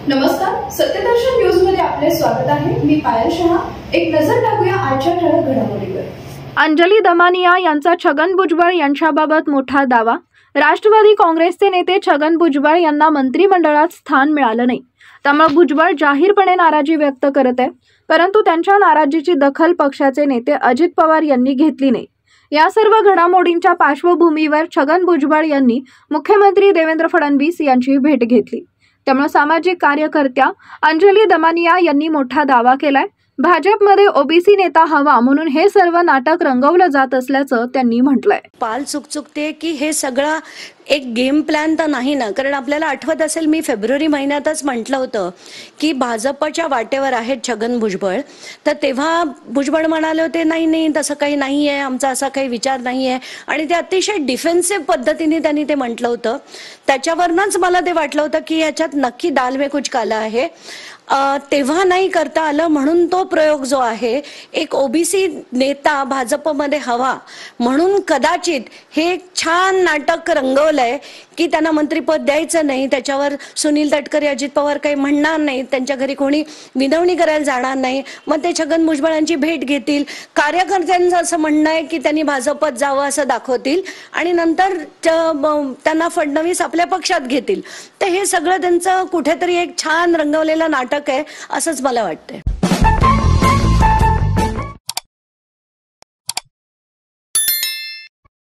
नमस्कार, सत्यदर्शन न्यूज मध्ये आपले स्वागत आहे। मी पायल शहा। एक नजर टाकूया आजच्या ठळक घडामोडीवर। अंजली दमानिया यांचा छगन भुजबळ यांच्याबाबत मोठा दावा। राष्ट्रवादी काँग्रेसचे नेते छगन भुजबळ यांना मंत्रिमंडळात स्थान मिळालं नाही, त्यामुळे भुजबळ जाहीरपणे नाराजी व्यक्त करत आहे। परंतु त्यांच्या नाराजीची दखल पक्षाचे नेते अजित पवार यांनी घेतली नाही। या सर्व घडामोडींच्या पार्श्वभूमीवर छगन भुजबळ यांनी मुख्यमंत्री देवेंद्र फडणवीस यांची भेट घेतली। त्यामुळे सामाजिक कार्यकर्त्या अंजली दमानिया यांनी मोठा दावा केलाय। भाजपमध्ये ओबीसी नेता हवा म्हणून हे सर्व नाटक रंगवलं जात असल्याचं त्यांनी म्हटलंय। पाल चुकचुकते की हे सगळं एक गेम प्लॅन तर नाही ना, कारण आपल्याला आठवत असेल मी फेब्रुवारी महिन्यातच म्हटलं होतं की भाजपच्या वाटेवर आहेत छगन भुजबळ। तर तेव्हा भुजबळ म्हणाले होते नाही नाही तसं काही नाही आहे, आमचा असा काही विचार नाही आहे, आणि ते अतिशय डिफेन्सिव्ह पद्धतीने त्यांनी ते म्हटलं होतं। त्याच्यावरनच मला ते वाटलं होतं की याच्यात नक्की दाल में कुछ काला आहे। तेव्हा नाही करता आलं म्हणून तो प्रयोग जो आहे एक ओबीसी नेता भाजपमध्ये हवा म्हणून कदाचित हे एक छान नाटक रंगवलंय की त्यांना मंत्रिपद द्यायचं नाही, त्याच्यावर सुनील तटकरे अजित पवार काही म्हणणार नाही, त्यांच्या घरी कोणी विनवणी करायला जाणार नाही, मग ते छगन भुजबळांची भेट घेतील, कार्यकर्त्यांचं असं म्हणणं आहे की त्यांनी भाजपत जावं असं दाखवतील आणि नंतर त्यांना फडणवीस आपल्या पक्षात घेतील। तर हे सगळं त्यांचं कुठेतरी एक छान रंगवलेलं नाटक आहे असंच मला वाटतंय।